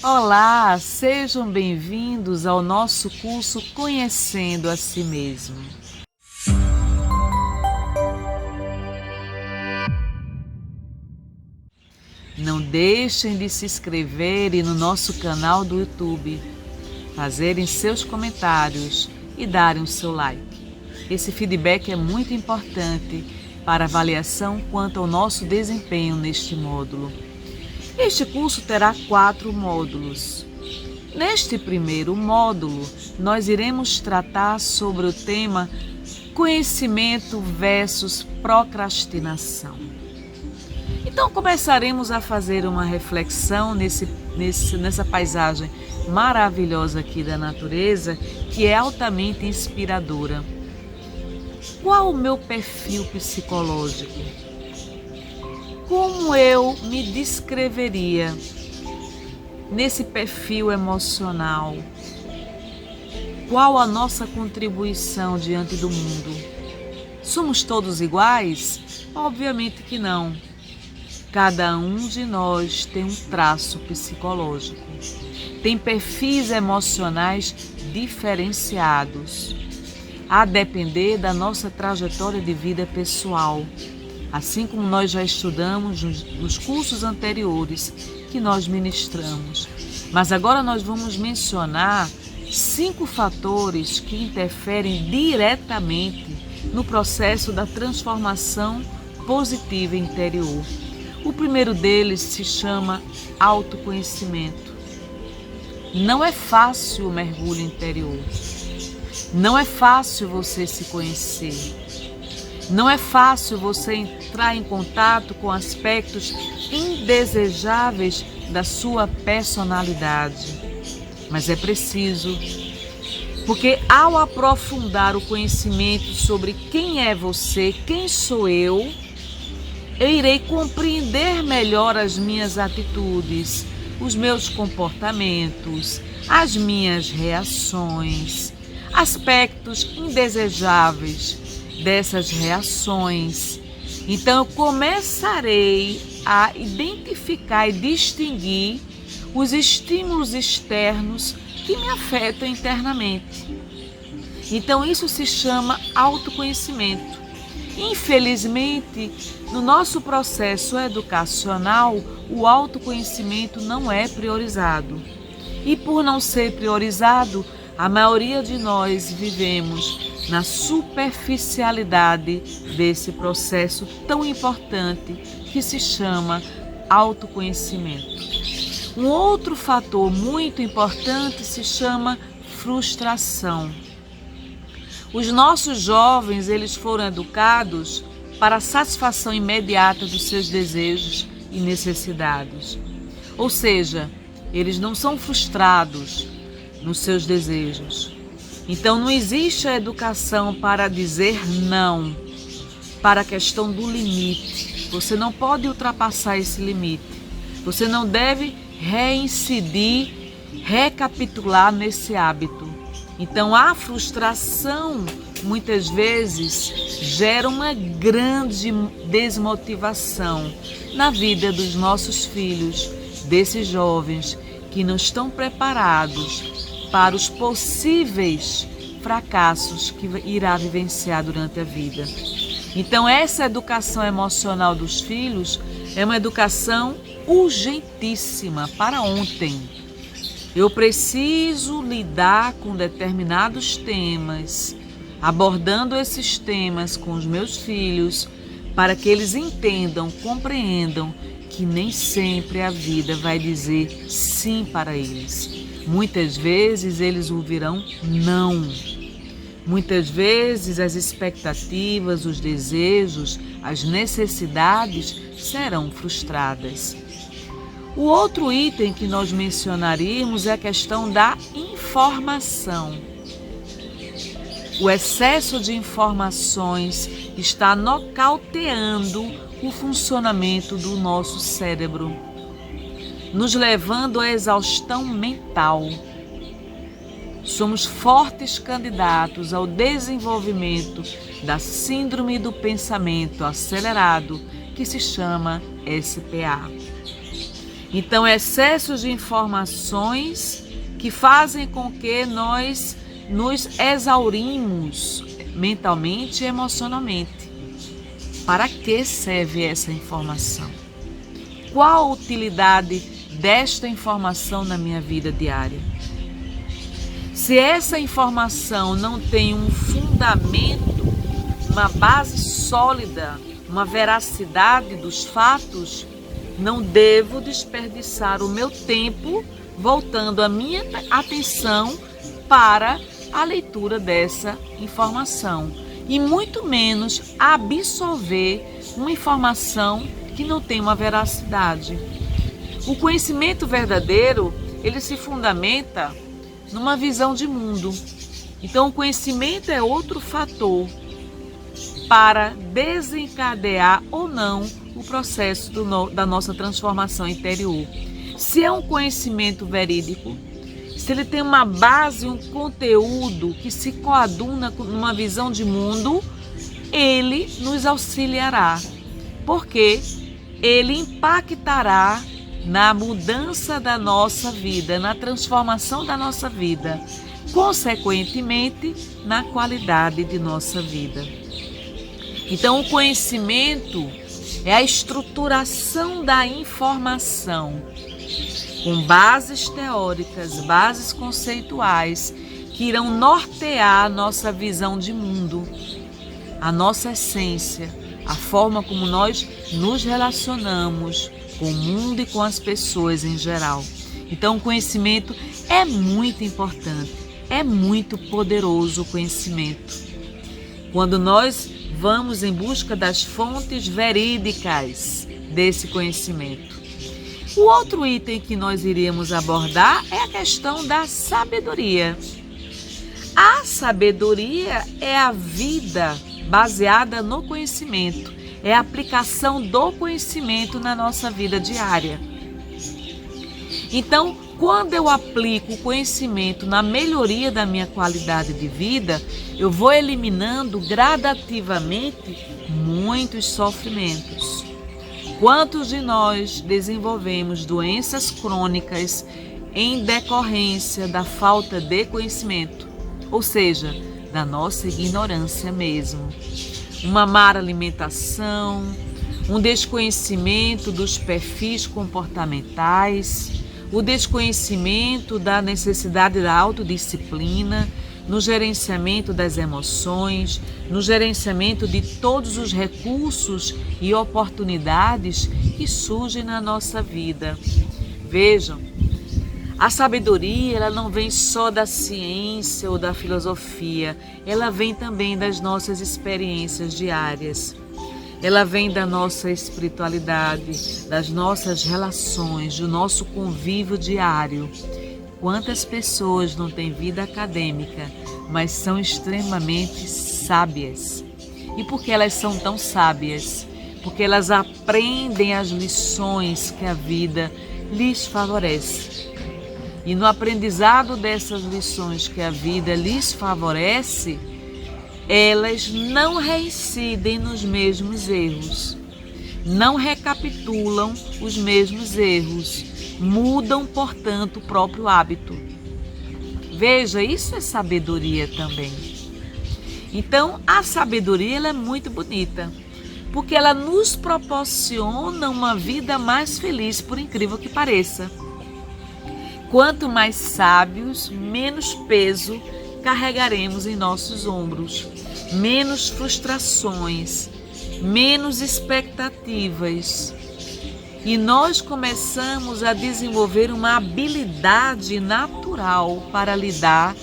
Olá, sejam bem-vindos ao nosso curso Conhecendo a Si Mesmo. Não deixem de se inscreverem no nosso canal do YouTube, fazerem seus comentários e darem o seu like. Esse feedback é muito importante para avaliação quanto ao nosso desempenho neste módulo. Este curso terá 4 módulos. Neste primeiro módulo, nós iremos tratar sobre o tema conhecimento versus procrastinação. Então, começaremos a fazer uma reflexão nessa paisagem maravilhosa aqui da natureza, que é altamente inspiradora. Qual o meu perfil psicológico? Como eu me descreveria nesse perfil emocional? Qual a nossa contribuição diante do mundo? Somos todos iguais? Obviamente que não. Cada um de nós tem um traço psicológico, tem perfis emocionais diferenciados, a depender da nossa trajetória de vida pessoal. Assim como nós já estudamos nos cursos anteriores que nós ministramos. Mas agora nós vamos mencionar 5 fatores que interferem diretamente no processo da transformação positiva interior. O primeiro deles se chama autoconhecimento. Não é fácil o mergulho interior. Não é fácil você se conhecer. Não é fácil você entrar em contato com aspectos indesejáveis da sua personalidade. Mas é preciso, porque ao aprofundar o conhecimento sobre quem é você, quem sou eu irei compreender melhor as minhas atitudes, os meus comportamentos, as minhas reações, aspectos indesejáveis dessas reações. Então eu começarei a identificar e distinguir os estímulos externos que me afetam internamente. Então isso se chama autoconhecimento. Infelizmente, no nosso processo educacional, o autoconhecimento não é priorizado. E por não ser priorizado, a maioria de nós vivemos na superficialidade desse processo tão importante que se chama autoconhecimento. Um outro fator muito importante se chama frustração. Os nossos jovens, eles foram educados para a satisfação imediata dos seus desejos e necessidades. Ou seja, eles não são frustrados nos seus desejos. Então não existe a educação para dizer não, para a questão do limite. Você não pode ultrapassar esse limite. Você não deve reincidir, recapitular nesse hábito. Então a frustração muitas vezes gera uma grande desmotivação na vida dos nossos filhos, desses jovens que não estão preparados para os possíveis fracassos que irá vivenciar durante a vida. Então essa educação emocional dos filhos é uma educação urgentíssima para ontem. Eu preciso lidar com determinados temas, abordando esses temas com os meus filhos, para que eles entendam, compreendam que nem sempre a vida vai dizer sim para eles. Muitas vezes eles ouvirão não. Muitas vezes as expectativas, os desejos, as necessidades serão frustradas. O outro item que nós mencionaríamos é a questão da informação. O excesso de informações está nocauteando o funcionamento do nosso cérebro, nos levando à exaustão mental. Somos fortes candidatos ao desenvolvimento da síndrome do pensamento acelerado, que se chama SPA. Então, excessos de informações que fazem com que nós nos exaurimos mentalmente e emocionalmente. Para que serve essa informação? Qual a utilidade desta informação na minha vida diária? Se essa informação não tem um fundamento, uma base sólida, uma veracidade dos fatos, não devo desperdiçar o meu tempo voltando a minha atenção para a leitura dessa informação e muito menos absorver uma informação que não tem uma veracidade. O conhecimento verdadeiro, ele se fundamenta numa visão de mundo. Então, o conhecimento é outro fator para desencadear ou não o processo da nossa transformação interior. Se é um conhecimento verídico, se ele tem uma base, um conteúdo que se coaduna numa visão de mundo, ele nos auxiliará, porque ele impactará na mudança da nossa vida, na transformação da nossa vida, consequentemente, na qualidade de nossa vida. Então, o conhecimento é a estruturação da informação, com bases teóricas, bases conceituais, que irão nortear a nossa visão de mundo, a nossa essência, a forma como nós nos relacionamos com o mundo e com as pessoas em geral. Então, o conhecimento é muito importante, é muito poderoso o conhecimento. Quando nós vamos em busca das fontes verídicas desse conhecimento. O outro item que nós iríamos abordar é a questão da sabedoria. A sabedoria é a vida baseada no conhecimento, é a aplicação do conhecimento na nossa vida diária. Então, quando eu aplico o conhecimento na melhoria da minha qualidade de vida, eu vou eliminando gradativamente muitos sofrimentos. Quantos de nós desenvolvemos doenças crônicas em decorrência da falta de conhecimento, ou seja, da nossa ignorância mesmo? Uma má alimentação, um desconhecimento dos perfis comportamentais, o desconhecimento da necessidade da autodisciplina, no gerenciamento das emoções, no gerenciamento de todos os recursos e oportunidades que surgem na nossa vida. Vejam, a sabedoria ela não vem só da ciência ou da filosofia, ela vem também das nossas experiências diárias. Ela vem da nossa espiritualidade, das nossas relações, do nosso convívio diário. Quantas pessoas não têm vida acadêmica, mas são extremamente sábias? E por que elas são tão sábias? Porque elas aprendem as lições que a vida lhes favorece. E no aprendizado dessas lições que a vida lhes favorece, elas não reincidem nos mesmos erros, não recapitulam os mesmos erros, mudam, portanto, o próprio hábito. Veja, isso é sabedoria também. Então, a sabedoria ela é muito bonita, porque ela nos proporciona uma vida mais feliz, por incrível que pareça. Quanto mais sábios, menos peso carregaremos em nossos ombros, menos frustrações, menos expectativas. E nós começamos a desenvolver uma habilidade natural para lidar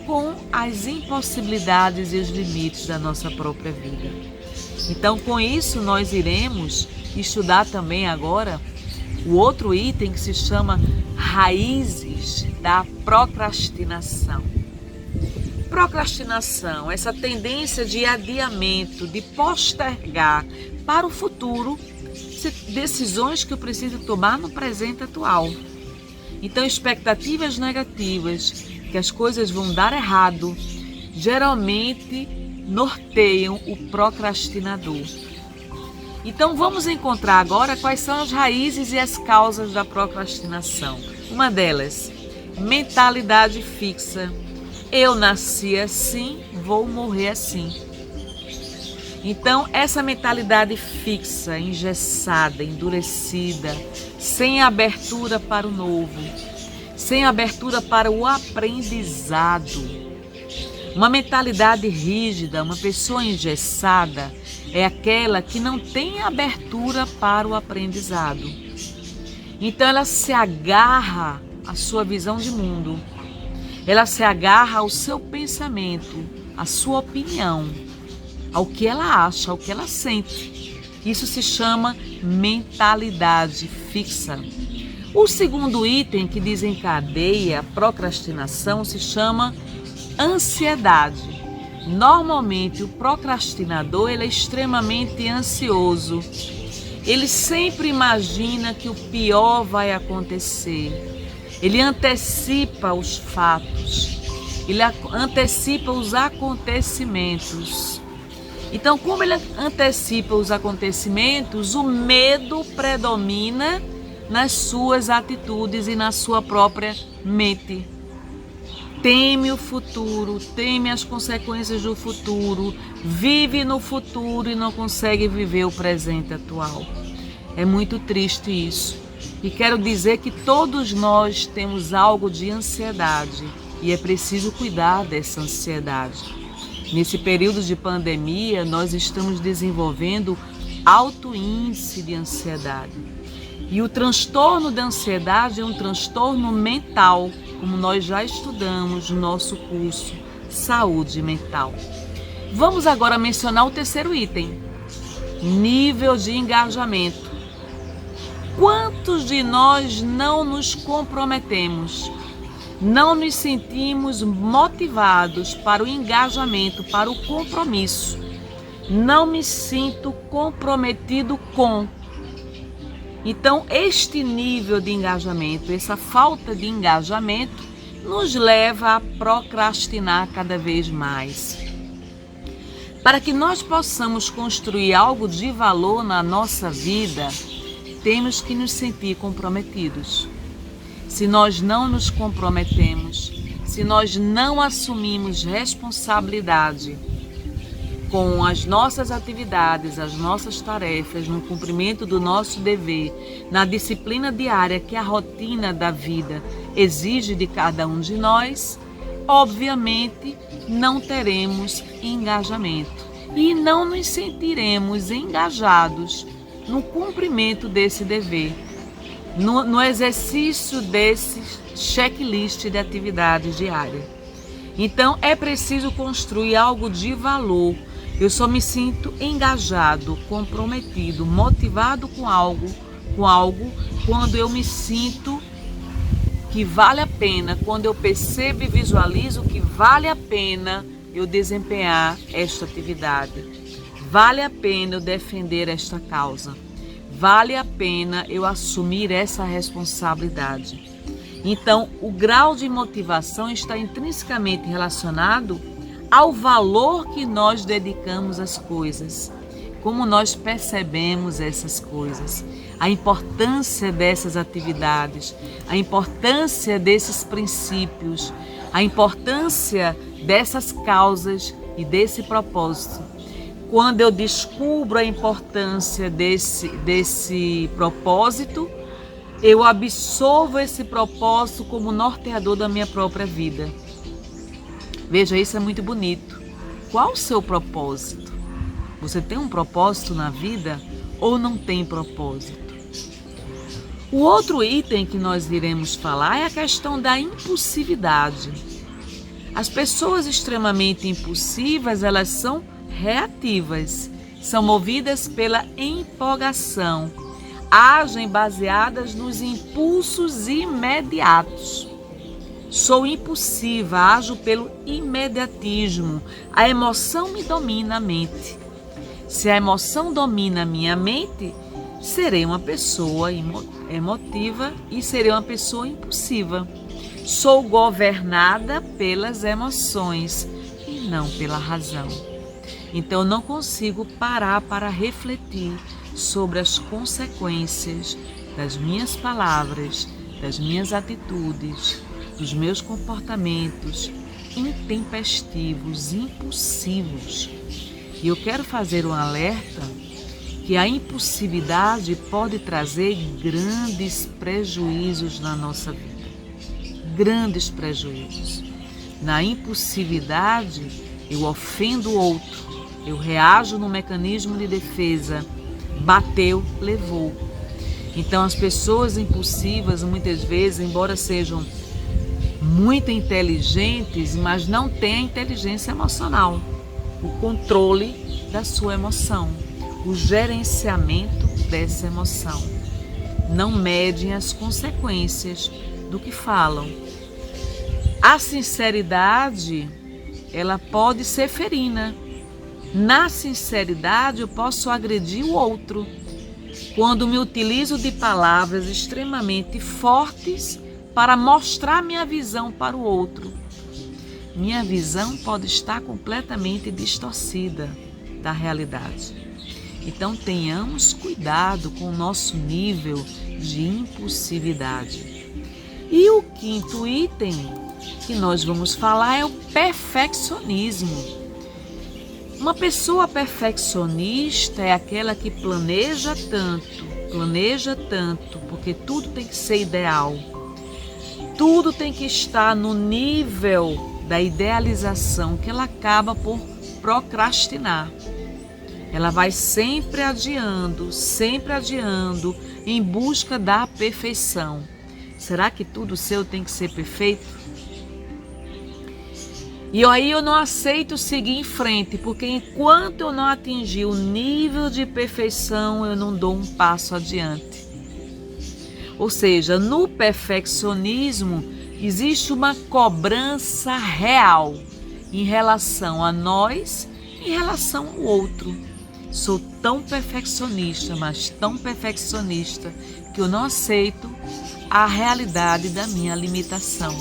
com as impossibilidades e os limites da nossa própria vida. Então, com isso, nós iremos estudar também agora o outro item que se chama raízes da procrastinação. Procrastinação, essa tendência de adiamento, de postergar para o futuro decisões que eu preciso tomar no presente atual. Então, expectativas negativas, que as coisas vão dar errado, geralmente norteiam o procrastinador. Então vamos encontrar agora quais são as raízes e as causas da procrastinação. Uma delas, mentalidade fixa. Eu nasci assim, vou morrer assim. Então, essa mentalidade fixa, engessada, endurecida, sem abertura para o novo, sem abertura para o aprendizado. Uma mentalidade rígida, uma pessoa engessada, é aquela que não tem abertura para o aprendizado. Então, ela se agarra à sua visão de mundo, ela se agarra ao seu pensamento, à sua opinião, ao que ela acha, ao que ela sente. Isso se chama mentalidade fixa. O segundo item que desencadeia a procrastinação se chama ansiedade. Normalmente o procrastinador ele é extremamente ansioso. Ele sempre imagina que o pior vai acontecer. Ele antecipa os fatos. Ele antecipa os acontecimentos. Então, como ele antecipa os acontecimentos, o medo predomina nas suas atitudes e na sua própria mente. Teme o futuro, teme as consequências do futuro, vive no futuro e não consegue viver o presente atual. É muito triste isso. E quero dizer que todos nós temos algo de ansiedade e é preciso cuidar dessa ansiedade. Nesse período de pandemia, nós estamos desenvolvendo alto índice de ansiedade. E o transtorno da ansiedade é um transtorno mental, como nós já estudamos no nosso curso Saúde Mental. Vamos agora mencionar o terceiro item, nível de engajamento. Quantos de nós não nos comprometemos? Não nos sentimos motivados para o engajamento, para o compromisso. Não me sinto comprometido com. Então, este nível de engajamento, essa falta de engajamento, nos leva a procrastinar cada vez mais. Para que nós possamos construir algo de valor na nossa vida, temos que nos sentir comprometidos. Se nós não nos comprometemos, se nós não assumimos responsabilidade com as nossas atividades, as nossas tarefas, no cumprimento do nosso dever, na disciplina diária que a rotina da vida exige de cada um de nós, obviamente não teremos engajamento e não nos sentiremos engajados no cumprimento desse dever. No exercício desse checklist de atividades diárias. Então, é preciso construir algo de valor. Eu só me sinto engajado, comprometido, motivado com algo quando eu me sinto que vale a pena, quando eu percebo e visualizo que vale a pena eu desempenhar esta atividade. Vale a pena eu defender esta causa. Vale a pena eu assumir essa responsabilidade. Então, o grau de motivação está intrinsecamente relacionado ao valor que nós dedicamos às coisas, como nós percebemos essas coisas, a importância dessas atividades, a importância desses princípios, a importância dessas causas e desse propósito. Quando eu descubro a importância desse propósito, eu absorvo esse propósito como norteador da minha própria vida. Veja, isso é muito bonito. Qual o seu propósito? Você tem um propósito na vida ou não tem propósito? O outro item que nós iremos falar é a questão da impulsividade. As pessoas extremamente impulsivas, elas são reativas, são movidas pela empolgação, agem baseadas nos impulsos imediatos. Sou impulsiva, ajo pelo imediatismo, a emoção me domina a mente. Se a emoção domina a minha mente, serei uma pessoa emotiva e serei uma pessoa impulsiva. Sou governada pelas emoções e não pela razão. Então eu não consigo parar para refletir sobre as consequências das minhas palavras, das minhas atitudes, dos meus comportamentos intempestivos, impulsivos. E eu quero fazer um alerta que a impulsividade pode trazer grandes prejuízos na nossa vida. Grandes prejuízos. Na impulsividade, eu ofendo o outro, eu reajo no mecanismo de defesa, bateu, levou. Então as pessoas impulsivas, muitas vezes, embora sejam muito inteligentes, mas não têm a inteligência emocional, o controle da sua emoção, o gerenciamento dessa emoção. Não medem as consequências do que falam. A sinceridade, ela pode ser ferina. Na sinceridade, eu posso agredir o outro quando me utilizo de palavras extremamente fortes para mostrar minha visão para o outro. Minha visão pode estar completamente distorcida da realidade. Então tenhamos cuidado com o nosso nível de impulsividade. E o quinto item que nós vamos falar é o perfeccionismo. Uma pessoa perfeccionista é aquela que planeja tanto, porque tudo tem que ser ideal. Tudo tem que estar no nível da idealização, que ela acaba por procrastinar. Ela vai sempre adiando, em busca da perfeição. Será que tudo seu tem que ser perfeito? E aí eu não aceito seguir em frente, porque enquanto eu não atingir o nível de perfeição, eu não dou um passo adiante. Ou seja, no perfeccionismo existe uma cobrança real em relação a nós, em relação ao outro. Sou tão perfeccionista, mas tão perfeccionista, que eu não aceito a realidade da minha limitação.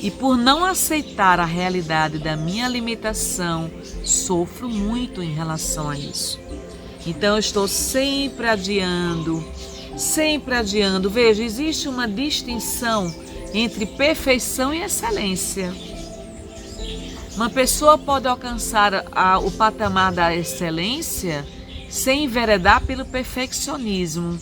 E por não aceitar a realidade da minha limitação, sofro muito em relação a isso. Então eu estou sempre adiando. Veja, existe uma distinção entre perfeição e excelência. Uma pessoa pode alcançar o patamar da excelência sem enveredar pelo perfeccionismo.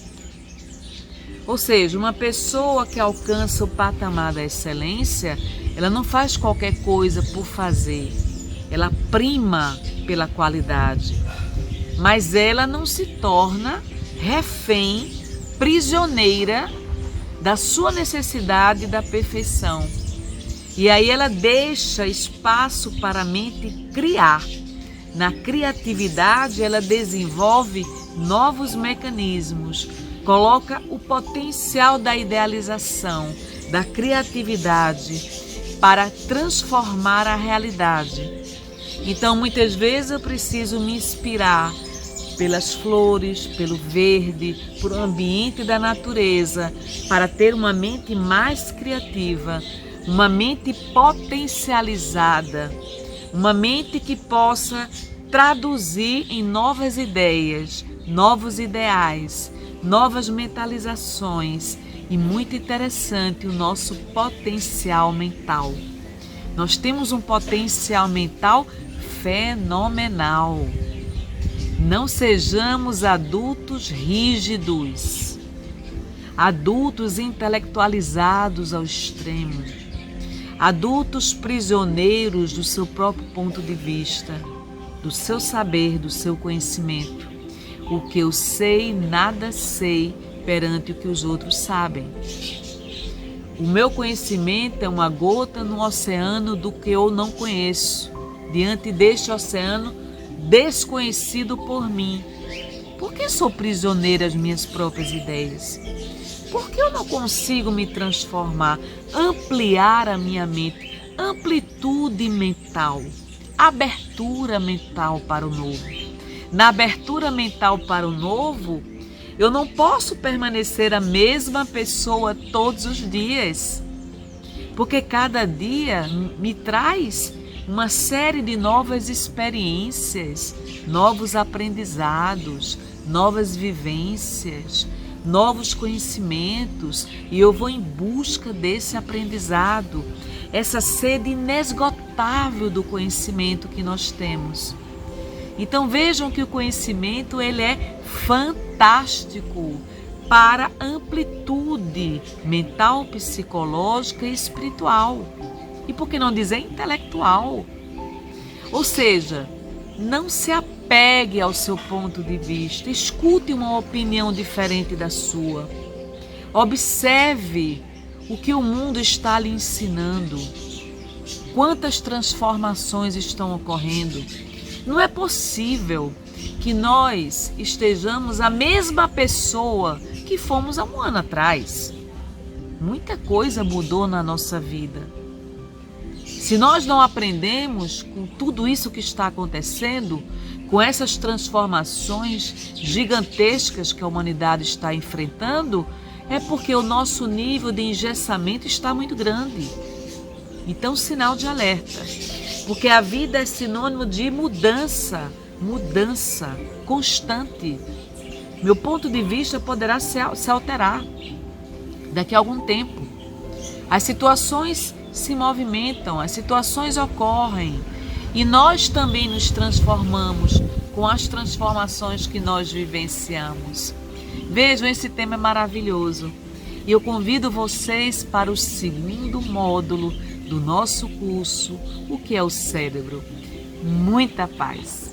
Ou seja, uma pessoa que alcança o patamar da excelência, ela não faz qualquer coisa por fazer. Ela prima pela qualidade. Mas ela não se torna refém, prisioneira da sua necessidade da perfeição. E aí ela deixa espaço para a mente criar. Na criatividade, ela desenvolve novos mecanismos, coloca o potencial da idealização, da criatividade para transformar a realidade. Então, muitas vezes eu preciso me inspirar pelas flores, pelo verde, por um ambiente da natureza, para ter uma mente mais criativa, uma mente potencializada, uma mente que possa traduzir em novas ideias, novos ideais, novas mentalizações e, muito interessante, o nosso potencial mental. Nós temos um potencial mental fenomenal. Não sejamos adultos rígidos, adultos intelectualizados ao extremo, adultos prisioneiros do seu próprio ponto de vista, do seu saber, do seu conhecimento. O que eu sei, nada sei perante o que os outros sabem. O meu conhecimento é uma gota no oceano do que eu não conheço, diante deste oceano desconhecido por mim. Por que sou prisioneira das minhas próprias ideias? Por que eu não consigo me transformar, ampliar a minha mente, amplitude mental, abertura mental para o novo? Na abertura mental para o novo, eu não posso permanecer a mesma pessoa todos os dias, porque cada dia me traz uma série de novas experiências, novos aprendizados, novas vivências, novos conhecimentos, e eu vou em busca desse aprendizado, essa sede inesgotável do conhecimento que nós temos. Então vejam que o conhecimento ele é fantástico para amplitude mental, psicológica e espiritual. E por que não dizer intelectual? Ou seja, não se apegue ao seu ponto de vista, escute uma opinião diferente da sua. Observe o que o mundo está lhe ensinando. Quantas transformações estão ocorrendo. Não é possível que nós estejamos a mesma pessoa que fomos há um ano atrás. Muita coisa mudou na nossa vida. Se nós não aprendemos com tudo isso que está acontecendo, com essas transformações gigantescas que a humanidade está enfrentando, é porque o nosso nível de engessamento está muito grande. Então, sinal de alerta, porque a vida é sinônimo de mudança constante. Meu ponto de vista poderá se alterar daqui a algum tempo. As situações se movimentam, as situações ocorrem e nós também nos transformamos com as transformações que nós vivenciamos. Vejam, esse tema é maravilhoso e eu convido vocês para o segundo módulo do nosso curso, O que é o cérebro? Muita paz!